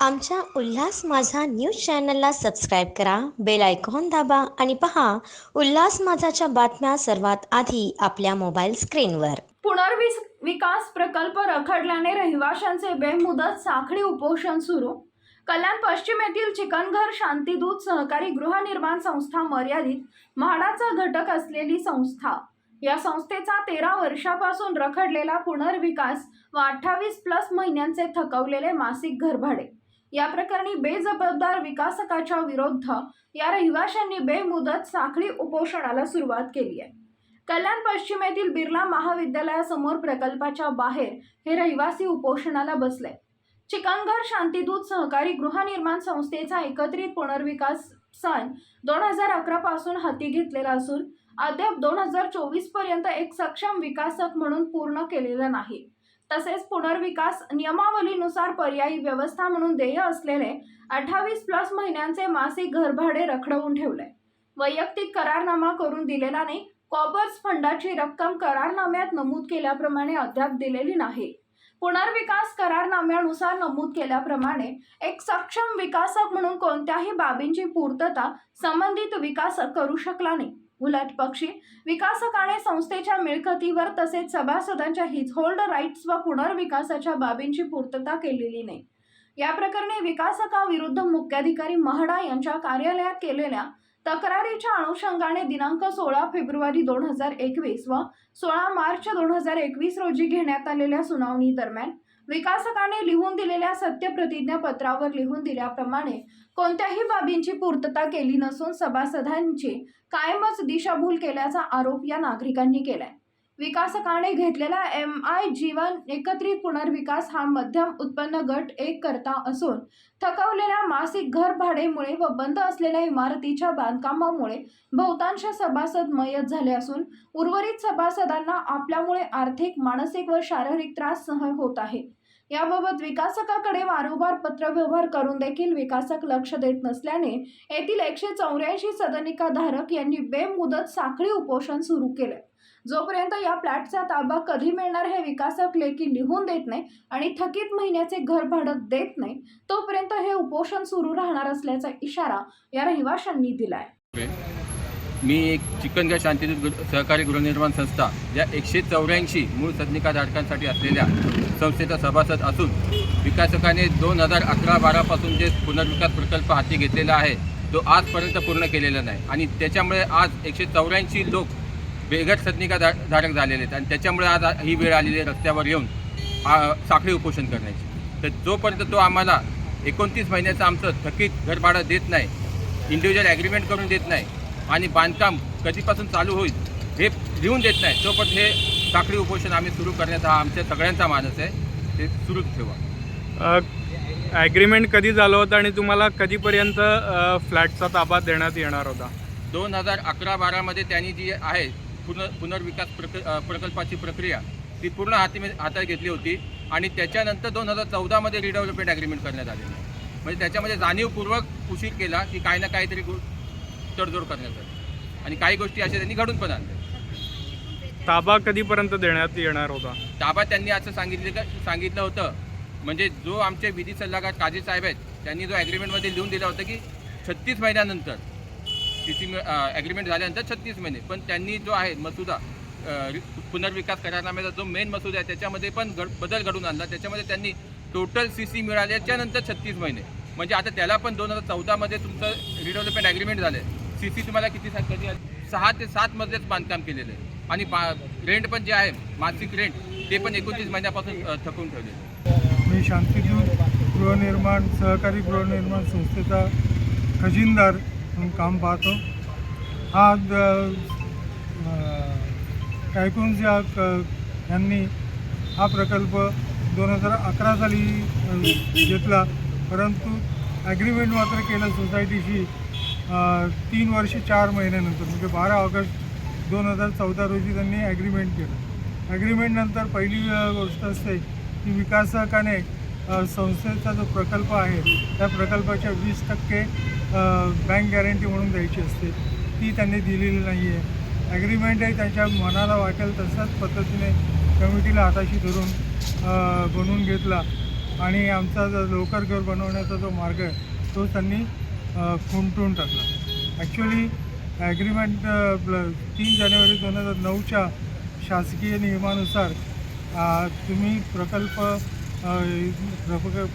आमच्या उल्हास माझा न्यूज चॅनलला सबस्क्राईब करा, बेल आयकॉन दाबा आणि पहा उल्हास माझाच्या बातम्या सर्वात आधी आपल्या मोबाईल स्क्रीनवर. पुनर्विकास प्रकल्प रखडल्याने रहिवाशांचे बेमुदत साखळी उपोषण सुरू. कल्याण पश्चिम येथील चिकनघर शांतिदूत सहकारी गृहनिर्माण संस्था मर्यादित म्हाडाचा घटक असलेली संस्था. या संस्थेचा 13 वर्षापासून रखडलेला पुनर्विकास व 28+ महिन्यांचे थकवलेले मासिक घरभाडे या प्रकरणी बेजबाबदार विकासकाच्या विरोध या रहिवाशांनी बेमुदत साखळी उपोषणाला सुरुवात केली आहे. कल्याण पश्चिम येथील बिर्ला महाविद्यालयासमोर प्रकल्पाच्या बाहेर हे रहिवासी उपोषणाला बसले. चिकनघर शांतिदूत सहकारी गृहनिर्माण संस्थेचा एकत्रित पुनर्विकास सन 2011 पासून हाती घेतलेला असून अद्याप 2024 पर्यंत एक सक्षम विकासक म्हणून पूर्ण केलेला नाही. तसेच पुनर्विकास नियमावलीनुसार पर्यायी व्यवस्था म्हणून देय असलेले 28+ महिन्यांचे मासिक घरभाडे रखडवून ठेवले. वैयक्तिक करारनामा करून दिलेला नाही. कॉर्पोरेट फंडाची रक्कम करारनाम्यात नमूद केल्याप्रमाणे अद्याप दिलेली नाही. पुनर्विकास करारनाम्यानुसार नमूद केल्याप्रमाणे एक सक्षम विकासक म्हणून कोणत्याही बाबींची पूर्तता संबंधित विकासक करू शकला नाही. उलट पक्षी विकासकाने संस्थेच्या मिळकतीवर तसेच सभासदांच्या हिटहोल्ड राईट्स व पुनर्विकासाच्या बाबींची पूर्तता केलेली नाही. या प्रकरणी विकासकाविरुद्ध मुख्याधिकारी म्हाडा यांच्या कार्यालयात केलेल्या तक्रारीच्या अनुषंगाने दिनांक 16 फेब्रुवारी 2021 व 16 मार्च 2021 रोजी घेण्यात आलेल्या सुनावणी दरम्यान विकासकाने लिहून दिलेल्या सत्यप्रतिज्ञा पत्रावर लिहून दिल्याप्रमाणे कोणत्याही बाबींची पूर्तता केली नसून सभासदांची कायमच दिशाभूल केल्याचा आरोप या नागरिकांनी केलाय. विकासकाने घेतलेला MI जीवन एकत्रित पुनर्विकास हा मध्यम उत्पन्न गट 1 करता असून थकवलेल्या मासिक घर भाडेमुळे व बंद असलेल्या इमारतीच्या बांधकामामुळे बहुतांश सभासद मयत झाले असून उर्वरित सभासदांना आपल्यामुळे आर्थिक, मानसिक व शारीरिक त्रास सहन होत आहे. याबाबत विकासकाकडे वारंवार पत्रव्यवहार करून देखील विकासक लक्ष देत नसल्याने येथील 184 सदनिकाधारक यांनी बेमुदत साखळी उपोषण सुरू केले. जोपर्यंत या फ्लॅटचा ताबा कधी मिळणार हे विकासक लेखी लिहून देत नाही आणि थकीत महिन्याचे घर भाडं देत नाही तोपर्यंत हे उपोषण सुरू राहणार असल्याचा इशारा या रहिवाशांनी दिलाय. मी एक चिकनघर शांतिदूत सहकारी गृहनिर्माण संस्था या 184 मूळ सदनिकाधारकांसाठी असलेल्या संस्थेचा सभासद असून विकासकाने 2011-12 पासून जे पुनर्विकास प्रकल्प हाती घेतलेला आहे तो आजपर्यंत पूर्ण केलेला नाही आणि त्याच्यामुळे आज 184 लोक बेघर सदनिकाधारक झालेले आहेत आणि त्याच्यामुळे आज ही वेळ आलेली आहे रस्त्यावर येऊन साखळी उपोषण करण्याची. तर जोपर्यंत तो आम्हाला 29 महिन्याचं आमचं थकीत घरभाडं देत नाही, इंडिव्हिज्युअल ॲग्रीमेंट करून देत नाही आणि बांधकाम कधीपासून चालू होईल हे लिहून देत नाही तोपर्यंत हे साखळी उपोषण आम्ही सुरू करण्याचा हा आमच्या सगळ्यांचा मानस आहे. ते सुरूच ठेवा. ॲग्रीमेंट कधी झालं होतं आणि तुम्हाला कधीपर्यंत फ्लॅटचा ताबा देण्यात येणार होता? 2011-12 त्यांनी जी आहे पुनर्विकास प्रकल्पाची प्रक्रिया ती पूर्ण हातात घेतली होती आणि त्याच्यानंतर 2014 रिडेव्हलपमेंट ॲग्रीमेंट करण्यात आलेली. म्हणजे त्याच्यामध्ये जाणीवपूर्वक उशीर केला की काही ना काहीतरी तडजोड करण्यासाठी आणि काही गोष्टी अशा त्यांनी घडून पण आणल्या. ताबा कधीपर्यंत देण्यात येणार होता? ताबा त्यांनी असं सांगितलं होतं, म्हणजे जो आमचे विधी सल्लागार काझी साहेब आहेत त्यांनी जो ॲग्रीमेंटमध्ये लिहून दिला होता की 36 महिन्यानंतर ॲग्रीमेंट झाल्यानंतर 36 महिने. पण त्यांनी जो आहे मसुदा पुनर्विकास करारनाम्याचा जो मेन मसुदा आहे त्याच्यामध्ये पण बदल घडून आणला. त्याच्यामध्ये त्यांनी टोटल CC मिळाल्याच्या नंतर 36 महिने, म्हणजे आता त्याला पण 2014 तुमचं रिडेव्हलपमेंट ॲग्रीमेंट झालं आहे. CC तुम्हाला किती कधी 6 ते 7 मजलेच बांधकाम केलेलं आहे आणि रेंट पण जे आहे मासिक रेंट ते पण 29 महिन्यापासून थकवून ठेवलेलं आहे. मी शांतिदूत गृहनिर्माण सहकारी गृहनिर्माण संस्थेचा खजिनदार म्हणून काम पाहतो. हा टायकून्स यांनी हा प्रकल्प 2011 साली घेतला, परंतु ॲग्रीमेंट मात्र केलं सोसायटीशी 3 वर्ष 4 महिन्यानंतर, म्हणजे 12 ऑगस्ट 2014 रोजी त्यांनी ॲग्रीमेंट केलं. ॲग्रीमेंटनंतर पहिली गोष्ट असते की विकासकाने संस्थेचा जो प्रकल्प आहे त्या प्रकल्पाच्या 20% बँक गॅरंटी म्हणून द्यायची असते, ती त्यांनी दिलेली नाही आहे. ॲग्रीमेंटही त्यांच्या मनाला वाटेल तशाच पद्धतीने कमिटीला हाताशी धरून बनवून घेतला आणि आमचा जो लवकर घर बनवण्याचा जो मार्ग आहे तो त्यांनी खुंटून टाकला. ॲक्च्युली ॲग्रीमेंट 3 जानेवारी 2009च्या शासकीय नियमानुसार तुम्ही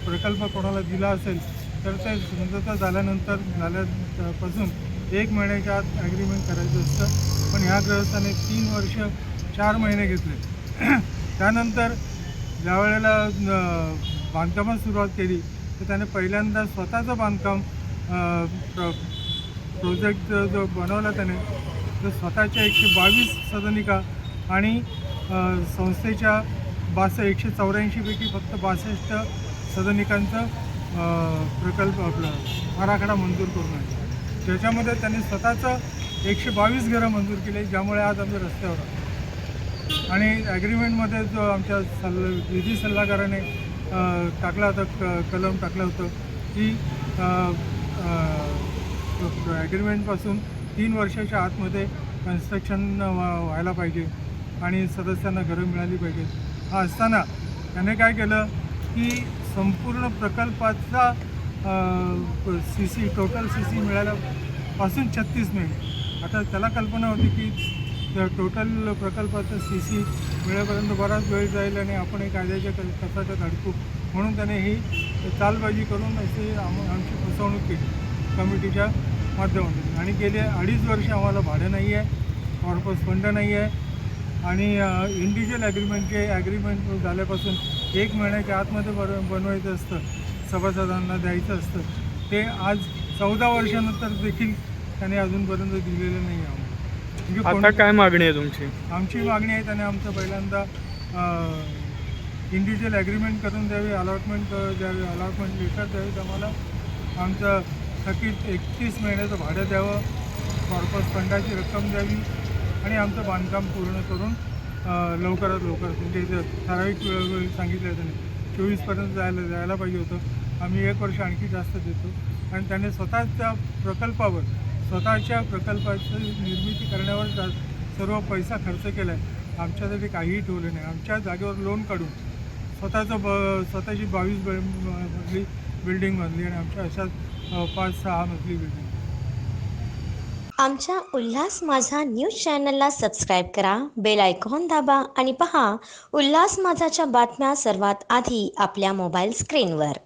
प्रकल्प कोणाला दिला असेल तर ते समजूता झाल्यापासून 1 महिन्याच्या आत ॲग्रीमेंट करायचं असतं. पण ह्या गृहस्थाने 3 वर्ष 4 महिने घेतले. त्यानंतर ज्यावेळेला बांधकामास सुरुवात केली तर त्याने पहिल्यांदा स्वतःचं बांधकाम प्रोजेक्ट जो बनवला त्याने तो स्वतःच्या 122 सदनिका आणि संस्थेच्या 184 पैकी फक्त 62 सदनिकांचा प्रकल्प आराखडा मंजूर करून आहे. ज्याच्यामध्ये त्यांनी स्वतःचं 122 घरं मंजूर केली, ज्यामुळे आज आम्ही रस्त्यावर आहोत. आणि ॲग्रीमेंटमध्ये जो आमच्या विधी सल्लागाराने टाकला होता कलम टाकलं होतं की ॲग्रीमेंटपासून 3 वर्षाच्या आतमध्ये कन्स्ट्रक्शन व्हायला पाहिजे आणि सदस्यांना घरं मिळाली पाहिजेत. हा असताना त्याने काय केलं की संपूर्ण प्रकल्पाचा टोटल CC मिळाल्यापासून 36 महिने. आता त्याला कल्पना होती की टोटल प्रकल्पाचं CC मिळेपर्यंत बराच वेळ जाईल आणि आपण एक कायद्याच्या कचाट्यात अडकू, म्हणून त्याने ही चालबाजी करून अशी आमची फसवणूक केली कमिटीच्या माध्यमातून. आणि गेले 2.5 वर्ष आम्हाला भाडं नाही आहे, कॉर्पस फंड नाही आहे आणि इंडिव्हिज्युअल ॲग्रीमेंट झाल्यापासून 1 महिन्याच्या आतमध्ये बनवायचं असतं, सभासदांना द्यायचं असतं. ते आज 14 वर्षानंतर देखील त्याने अजूनपर्यंत दिलेलं नाही आहे आम्हाला. आता काय मागणी आहे तुमची? आमची मागणी आहे त्याने आमचं पहिल्यांदा इंडिव्हिज्युअल ॲग्रीमेंट करून द्यावी, अलॉटमेंट लेटर द्यावीत आम्हाला, आमचं थकीत 31 महिन्याचं भाडं द्यावं, कॉर्पस फंडाची रक्कम द्यावी आणि आमचं बांधकाम पूर्ण करून लवकरात लवकर म्हणजे ठराविक वेळ सांगितलं त्याने 24पर्यंत जायला पाहिजे होतं. आम्ही 1 वर्ष आणखी जास्त देतो. आणि त्याने स्वतःच्या प्रकल्पाची निर्मिती करण्यावर सर्व पैसा खर्च केला आहे. आमच्यासाठी काहीही ठेवलं नाही. आमच्या जागेवर लोन काढून स्वतःची 22 मजली बिल्डिंग बांधली आणि आमच्या अशाच 5-6 मजली बिल्डिंग. आमच्या उल्हास माझा न्यूज चॅनलला सबस्क्राईब करा, बेल आयकॉन दाबा आणि पहा उल्हास माझाच्या बातम्या सर्वात आधी आपल्या मोबाईल स्क्रीनवर.